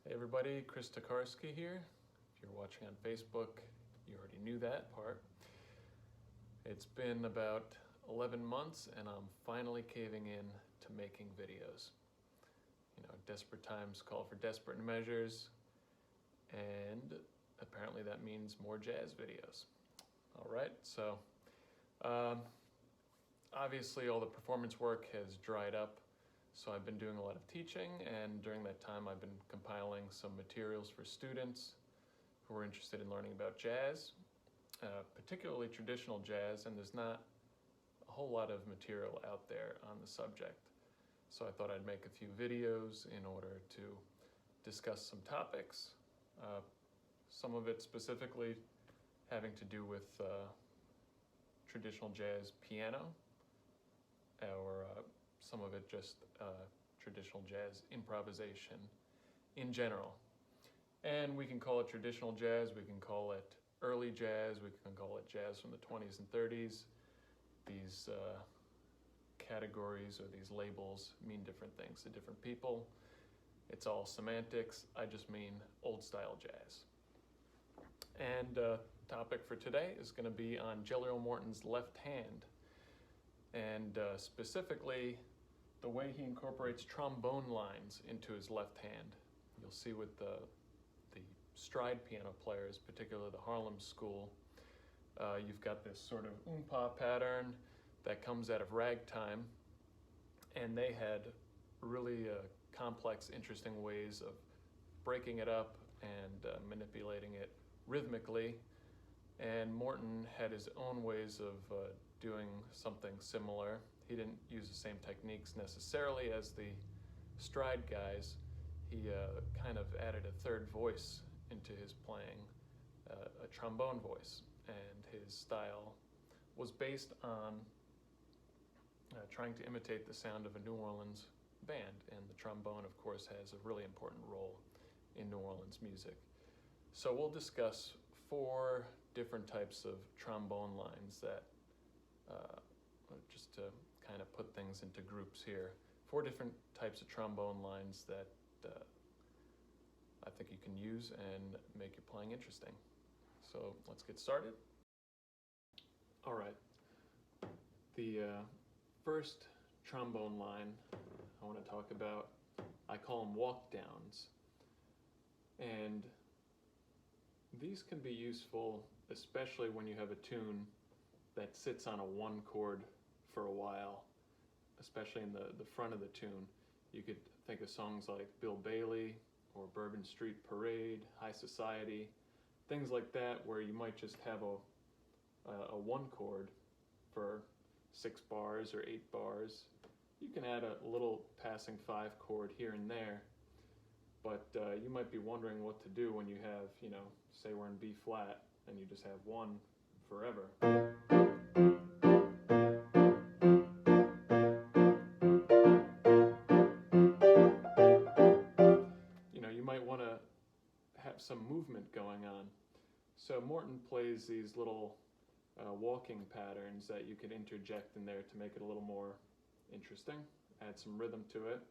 Hey everybody, Kris here. If you're watching on Facebook, you already knew that part. It's been about 11 months and I'm finally caving in to making videos. You know, desperate times call for desperate measures, and apparently that means more jazz videos. All right, so obviously all the performance work has dried up. So I've been doing a lot of teaching, and during that time I've been compiling some materials for students who are interested in learning about jazz, particularly traditional jazz, and there's not a whole lot of material out there on the subject. So I thought I'd make a few videos in order to discuss some topics, some of it specifically having to do with traditional jazz piano, or some of it just traditional jazz improvisation in general. And we can call it traditional jazz, we can call it early jazz, we can call it jazz from the 20s and 30s. These categories or these labels mean different things to different people. It's all semantics. I just mean old style jazz. And topic for today is going to be on Roll Morton's left hand, and specifically the way he incorporates trombone lines into his left hand. You'll see with the stride piano players, particularly the Harlem school, you've got this sort of oompa pattern that comes out of ragtime, and they had really complex, interesting ways of breaking it up and manipulating it rhythmically. And Morton had his own ways of doing something similar. He didn't use the same techniques necessarily as the stride guys. He kind of added a third voice into his playing, a trombone voice, and his style was based on trying to imitate the sound of a New Orleans band, and the trombone, of course, has a really important role in New Orleans music. So we'll discuss 4 different types of trombone lines that, just to kind of put things into groups here, 4 different types of trombone lines that I think you can use and make your playing interesting. So let's get started. All right, the first trombone line I want to talk about, I call them walk downs. And these can be useful, especially when you have a tune that sits on a 1 chord for a while, especially in the front of the tune. You could think of songs like Bill Bailey or Bourbon Street Parade, High Society, things like that, where you might just have a 1 chord for 6 bars or 8 bars. You can add a little passing 5 chord here and there, but you might be wondering what to do when you have, you know, say we're in B flat and you just have 1 forever. You know, you might want to have some movement going on. So Morton plays these little walking patterns that you could interject in there to make it a little more interesting, add some rhythm to it.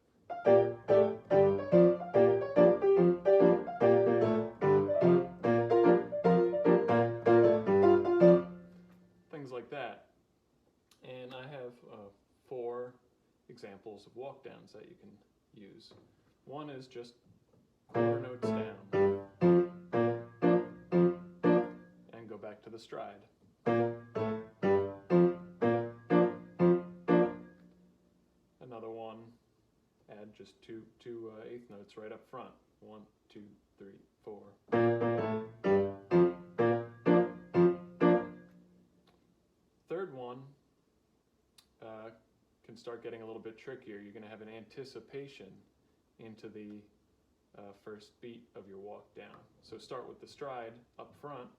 Things like that. And I have 4 examples of walk downs that you can use. One is just 4 notes down and go back to the stride. Another one, add just two 8th notes right up front. 1, 2, 3, 4. Third one can start getting a little bit trickier. You're going to have an anticipation into the first beat of your walk down. So start with the stride up front.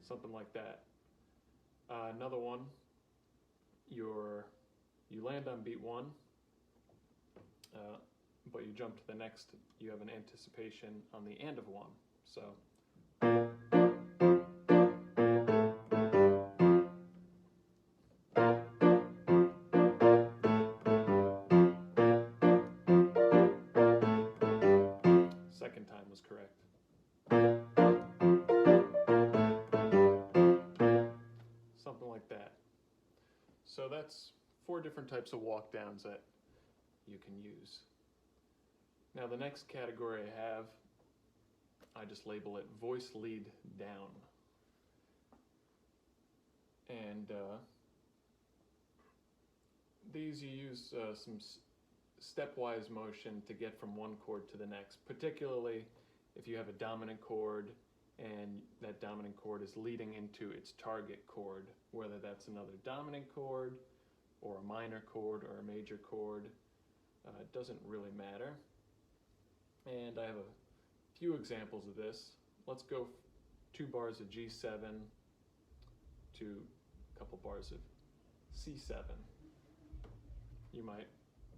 Something like that. Another one, you land on beat 1, but you jump to the next, you have an anticipation on the end of 1. So that's 4 different types of walk downs that you can use. Now the next category I just label it voice lead down. And these you use some stepwise motion to get from one chord to the next, particularly if you have a dominant chord and that dominant chord is leading into its target chord, whether that's another dominant chord or a minor chord or a major chord. It doesn't really matter. And I have a few examples of this. Let's go 2 bars of G7 to a couple bars of C7. You might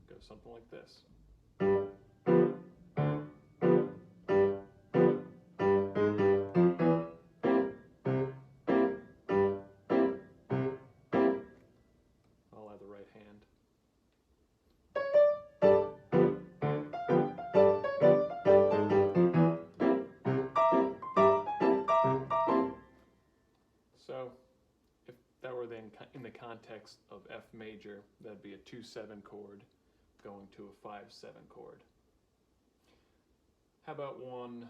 go something like this. I'll add the right hand. So if that were then in the context of F major, that'd be a 2-7 chord going to a 5-7 chord. How about one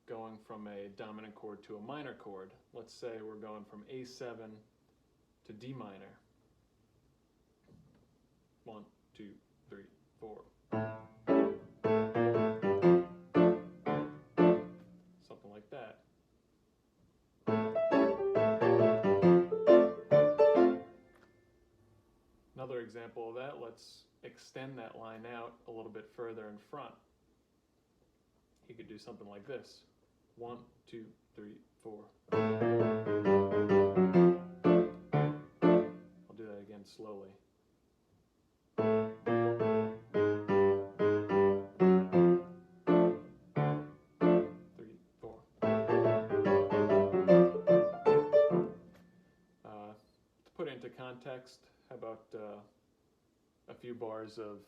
going from a dominant chord to a minor chord? Let's say we're going from A7 to D minor. 1, 2, 3, 4. Something like that. Another example of that, let's extend that line out a little bit further in front. You could do something like this. 1, 2, 3, 4. I'll do that again slowly. 3, 4. To put it into context, how about a few bars of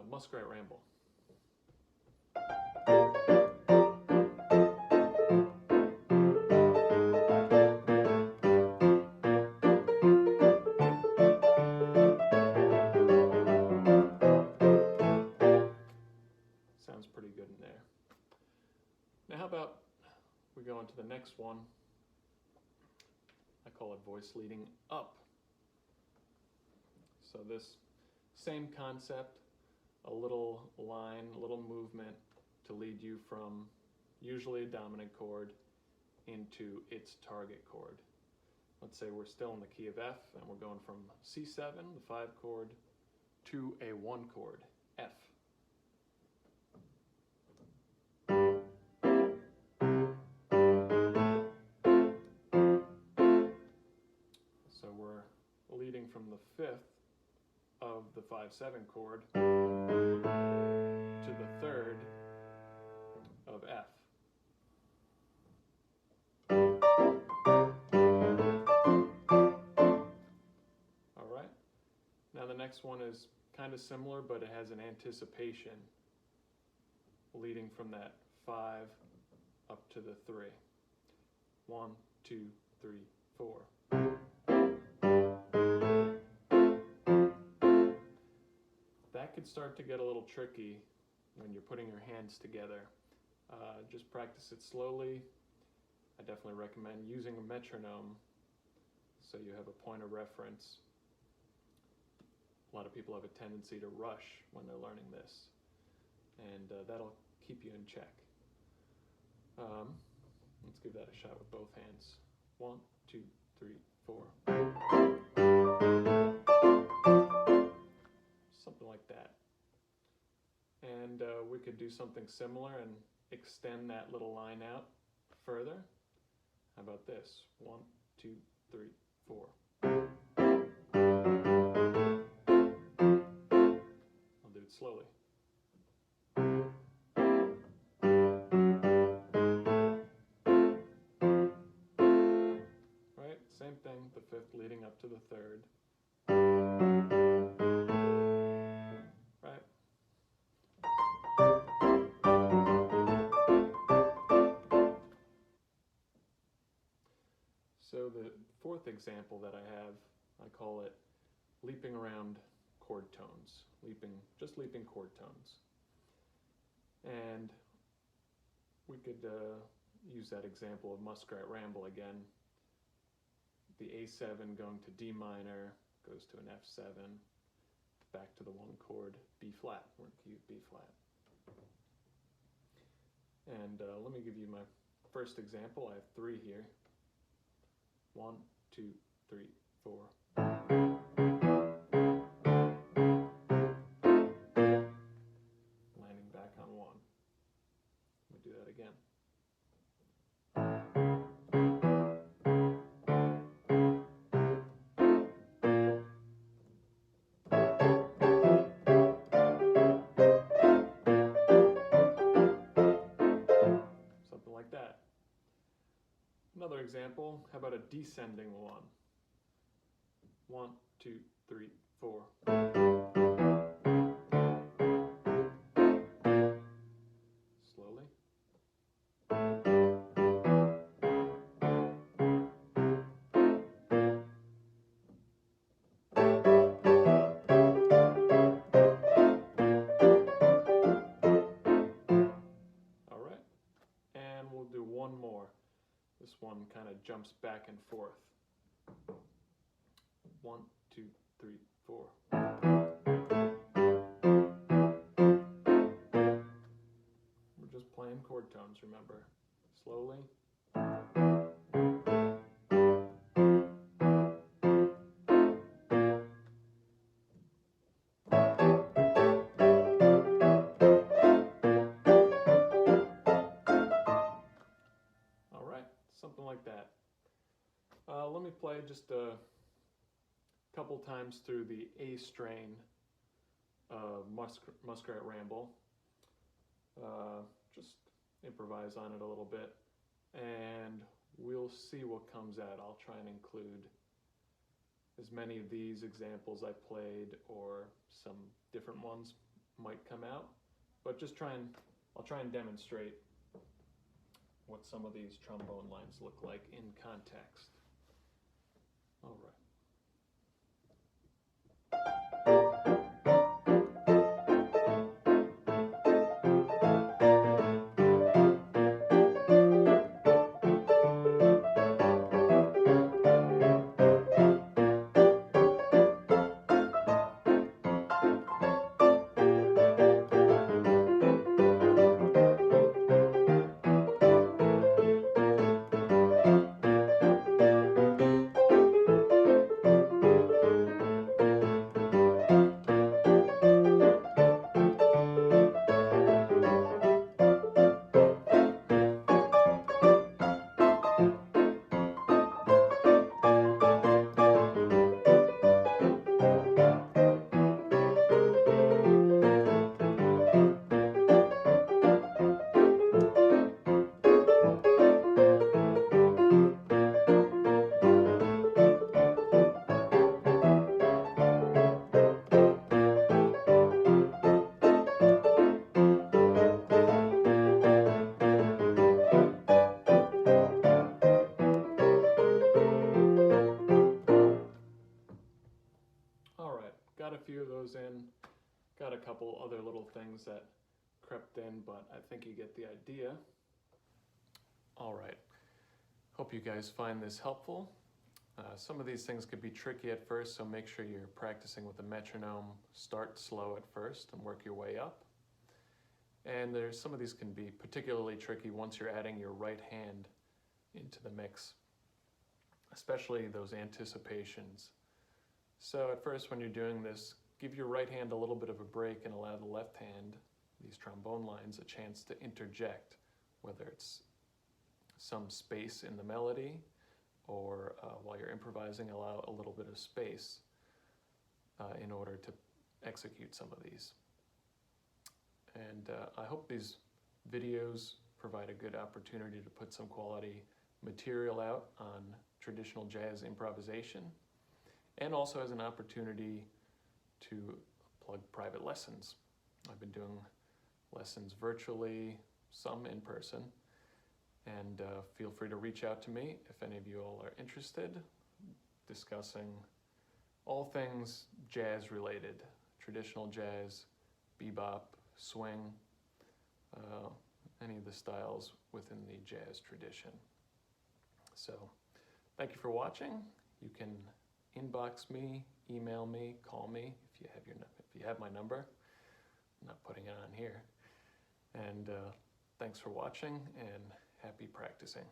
Muskrat Ramble. Sounds pretty good in there. Now how about we go on to the next one. I call it voice leading up. So this same concept, a little line, a little movement to lead you from usually a dominant chord into its target chord. Let's say we're still in the key of F and we're going from C7, the 5 chord, to a 1 chord, F. So we're leading from the 5th of the 5-7 chord to the 3rd of F. All right. Now the next one is kind of similar, but it has an anticipation leading from that 5 up to the 3. 1, 2, 3, 4. That could start to get a little tricky when you're putting your hands together. Just practice it slowly. I definitely recommend using a metronome so you have a point of reference. A lot of people have a tendency to rush when they're learning this, and that'll keep you in check. Let's give that a shot with both hands. 1, 2, 3, 4. Something like that. And we could do something similar and extend that little line out further. How about this? 1, 2, 3, 4. I'll do it slowly. Right, same thing, the 5th leading up to the 3rd. Right. So the 4th example that I have I call it leaping around chord tones, just leaping chord tones. And we could use that example of Muskrat Ramble again. The A7 going to D minor, goes to an F7, back to the one chord, B flat, we're key B flat. And let me give you my first example. I have 3 here. 1, 2, 3, 4. Landing back on 1. Let me do that again. Something like that. Another example, how about a descending 1? 1, 2, 3, 4. Slowly. All right, and we'll do one more. This one kind of jumps back and forth. 1, 2, 3, 4. We're just playing chord tones, remember. Slowly. All right, something like that. Let me play just a couple times through the A strain of Muskrat Ramble. Just improvise on it a little bit, and we'll see what comes out. I'll try and include as many of these examples I played, or some different ones might come out, but I'll try and demonstrate what some of these trombone lines look like in context. All right. Got a few of those in, got a couple other little things that crept in, but I think you get the idea. All right, hope you guys find this helpful. Some of these things could be tricky at first, so make sure you're practicing with the metronome. Start slow at first and work your way up. And some of these can be particularly tricky once you're adding your right hand into the mix, especially those anticipations. So at first when you're doing this, give your right hand a little bit of a break and allow the left hand, these trombone lines, a chance to interject, whether it's some space in the melody or while you're improvising, allow a little bit of space in order to execute some of these. And I hope these videos provide a good opportunity to put some quality material out on traditional jazz improvisation, and also as an opportunity to plug private lessons. I've been doing lessons virtually, some in person, and feel free to reach out to me if any of you all are interested, discussing all things jazz related, traditional jazz, bebop, swing, any of the styles within the jazz tradition. So thank you for watching. You can inbox me, email me, call me if you have my number. I'm not putting it on here. And thanks for watching and happy practicing.